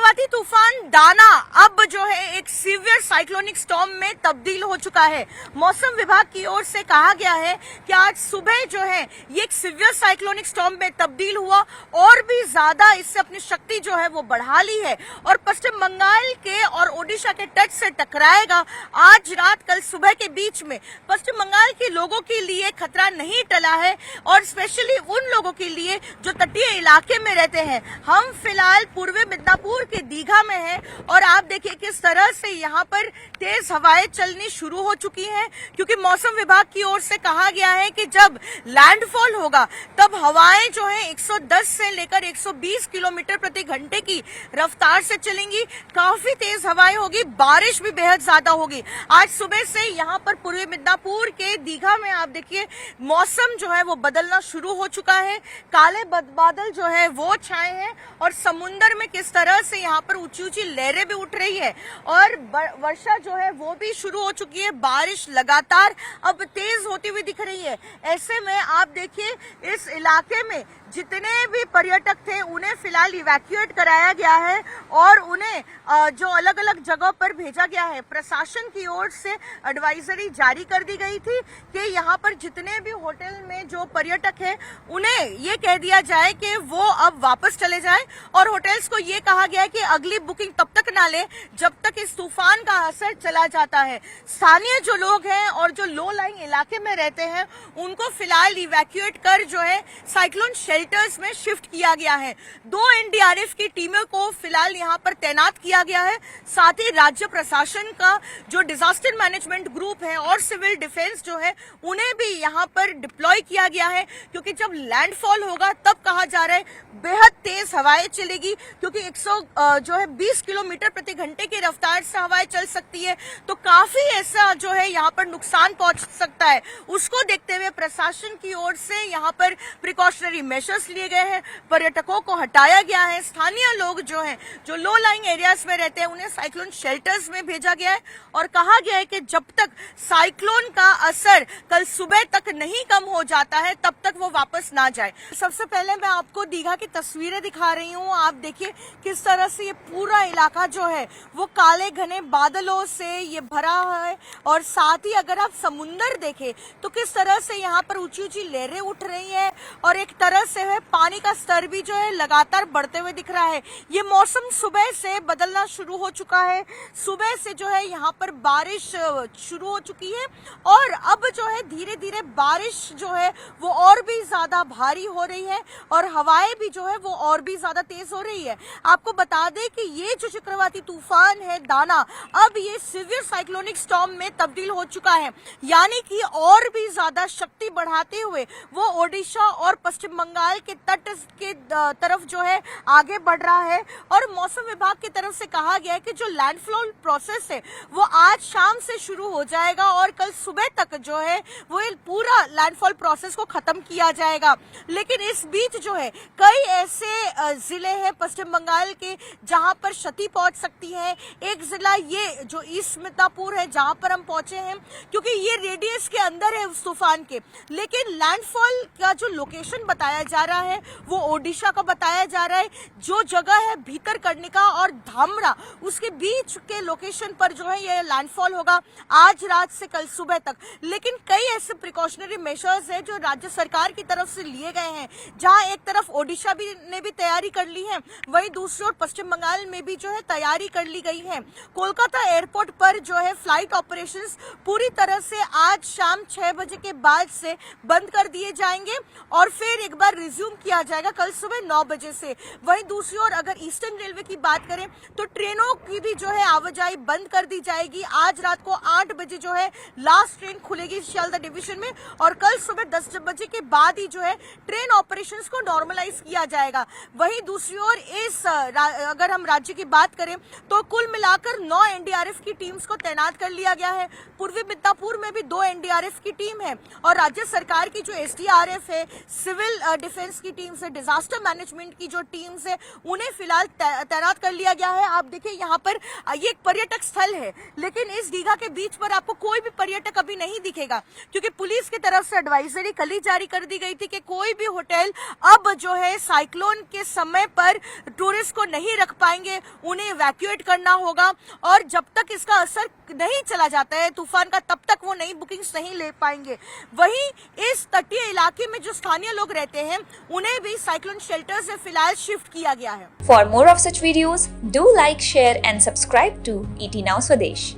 चक्रवाती तूफान दाना अब जो है एक सीवियर साइक्लोनिक स्टॉर्म में तब्दील हो चुका है। मौसम विभाग की ओर से कहा गया है कि आज सुबह जो है ये एक सीवियर साइक्लोनिक स्टॉर्म में तब्दील हुआ और भी ज्यादा इससे अपनी शक्ति जो है वो बढ़ा ली है और पश्चिम बंगाल के और ओडिशा के तट से टकराएगा। आज रात कल सुबह के बीच में पश्चिम बंगाल के लोगों के लिए खतरा नहीं टला है और स्पेशली उन लोगों के लिए जो तटीय इलाके में रहते हैं। हम फिलहाल पूर्वी मिदनापुर के दीघा में है और आप देखिए किस तरह से यहाँ पर तेज हवाएं चलनी शुरू हो चुकी हैं, क्योंकि मौसम विभाग की ओर से कहा गया है कि जब लैंडफॉल होगा तब हवाएं जो है 110 से लेकर 120 किलोमीटर प्रति घंटे की रफ्तार से चलेंगी। काफी तेज हवाएं होगी, बारिश भी बेहद ज्यादा होगी। आज सुबह से यहाँ पर पूर्वी मिदनापुर के दीघा में आप देखिए मौसम जो है वो बदलना शुरू हो चुका है। काले बादल जो है वो छाए हैं और समुन्दर में किस तरह से यहाँ पर ऊंची ऊंची लहरें भी उठ रही है और वर्षा जो है वो भी शुरू हो चुकी है। बारिश लगातार अब तेज होती हुई दिख रही है। ऐसे में आप देखिए इस इलाके में जितने भी पर्यटक थे उन्हें फिलहाल इवैक्यूएट कराया गया है और उन्हें जो अलग अलग जगह पर भेजा गया है। प्रशासन की ओर से एडवाइजरी जारी कर दी गई थी कि यहाँ पर जितने भी होटल में जो पर्यटक हैं उन्हें ये कह दिया जाए कि वो अब वापस चले जाएं और होटल्स को ये कहा गया है कि अगली बुकिंग तब तक ना ले जब तक इस तूफान का असर चला जाता है। स्थानीय जो लोग हैं और जो लो लाइंग इलाके में रहते हैं उनको फिलहाल इवैक्यूएट कर जो है साइक्लोन शेल्टर्स में शिफ्ट किया गया है। 2 एनडीआरएफ की टीमों को फिलहाल यहाँ पर तैनात किया गया है। साथ ही राज्य प्रशासन का जो डिजास्टर मैनेजमेंट ग्रुप है और सिविल डिफेंस जो है उन्हें भी यहाँ पर डिप्लॉय किया गया है, क्योंकि जब लैंडफॉल होगा तब कहा जा रहा है बेहद तेज हवाएं चलेगी, क्योंकि 120 किलोमीटर प्रति घंटे की रफ्तार से हवाएं चल सकती है। तो काफी ऐसा जो है यहाँ पर नुकसान पहुंच सकता है। उसको देखते हुए प्रशासन की ओर से यहाँ पर प्रिकॉशनरी मेजर्स लिए गए हैं। पर्यटकों को हटाया गया है। स्थानीय लोग जो हैं जो लो लाइंग एरियाज में रहते हैं उन्हें साइक्लोन शेल्टर्स में भेजा गया है और कहा गया है कि जब तक साइक्लोन का असर कल सुबह तक नहीं कम हो जाता है तब तक वो वापस ना जाए। सबसे पहले मैं आपको दीघा की तस्वीरें दिखा रही हूँ। आप देखिए किस तरह से ये पूरा इलाका जो है वो काले घने बादलों से ये भरा है और साथ ही अगर आप समुंदर देखें तो किस तरह से यहाँ पर ऊंची ऊंची लहरें उठ रही है और एक तरह से है पानी का स्तर भी जो है लगातार बढ़ते हुए दिख रहा है। ये मौसम सुबह से बदलना शुरू हो चुका है। सुबह से जो है यहाँ पर बारिश शुरू हो चुकी है और अब जो है धीरे धीरे बारिश जो है वो और भी ज्यादा भारी हो रही है और हवाएं भी जो है वो और भी ज्यादा तेज हो रही है। आपको बता दें कि ये जो चक्रवाती तूफान है दाना अब ये सीवियर साइक्लोनिक स्टॉर्म में तब्दील हो चुका है, यानी कि और भी ज्यादा शक्ति बढ़ाते हुए वो ओडिशा और पश्चिम बंगाल के तट के तरफ जो है आगे बढ़ रहा है। और मौसम विभाग की तरफ से कहा गया है कि जो लैंडफॉल प्रोसेस है वो आज शाम से शुरू हो जाएगा और कल सुबह तक जो है वो पूरा लैंडफॉल प्रोसेस को खत्म किया जाएगा। लेकिन इस बीच जो है कई ऐसे जिले हैं पश्चिम बंगाल के जहां पर क्षति पहुंच सकती है। एक जिला ये जो ईस्ट मिदनापुर है जहां पर हम पहुंचे हैं, क्योंकि ये रेडियस के अंदर है उस तूफान के, लेकिन लैंडफॉल का जो लोकेशन बताया जा रहा है वो ओडिशा का बताया जा रहा है। जो जगह है भीतरकनिका और धामरा उसके बीच के लोकेशन पर जो है ये लैंडफॉल होगा आज रात से कल सुबह तक। लेकिन कई ऐसे प्रिकॉशनरी मेजर्स है जो राज्य सरकार की तरफ से लिए गए हैं, जहां एक तरफ ओडिशा ने भी तैयारी कर ली है, वहीं दूसरी ओर पश्चिम बंगाल में भी जो है तैयारी कर ली गई है। कोलकाता एयरपोर्ट पर जो है फ्लाइट ऑपरेशंस पूरी तरह से आज शाम 6 बजे के बाद से बंद कर दिए जाएंगे और फिर एक बार रिज्यूम किया जाएगा कल सुबह 9 बजे से। वहीं दूसरी ओर अगर ईस्टर्न रेलवे की बात करें तो ट्रेनों की भी जो है आवाजाही बंद कर दी जाएगी। आज रात को 8 बजे जो है लास्ट ट्रेन खुलेगी शियालदह डिवीजन में और कल सुबह 10 बजे के बाद ही जो है ट्रेन ऑपरेशंस को नॉर्मलाइज किया जाएगा। वहीं दूसरी ओर अगर हम राज्य की बात करें तो कुल मिलाकर 9 एनडीआरएफ की टीम्स को तैनात कर लिया गया है। पूर्वी मिदनापुर में भी 2 एनडीआरएफ की टीम है और राज्य सरकार की जो एसडीआरएफ है, सिविल डिफेंस की टीम से, डिजास्टर मैनेजमेंट की जो टीम से, उन्हें फिलहाल तैनात कर लिया गया है। आप देखिए यहाँ पर ये एक पर्यटक स्थल है, लेकिन इस दीघा के बीच पर आपको कोई भी पर्यटक अभी नहीं दिखेगा, क्योंकि पुलिस की तरफ से एडवाइजरी कल ही जारी कर दी गई थी कि कोई भी होटल अब जो है साइक्लोन के समय पर टूरिस्ट को नहीं रख पाएंगे, उन्हें इवैक्यूएट करना होगा, और जब तक इसका असर नहीं चला जाता है तूफान का, तब तक वो नई बुकिंग्स नहीं ले पाएंगे। वहीं इस तटीय इलाके में जो स्थानीय लोग रहते हैं, उन्हें भी साइक्लोन शेल्टर से फिलहाल शिफ्ट किया गया है। For more of such videos, do like, share and subscribe to ET Now Swadesh.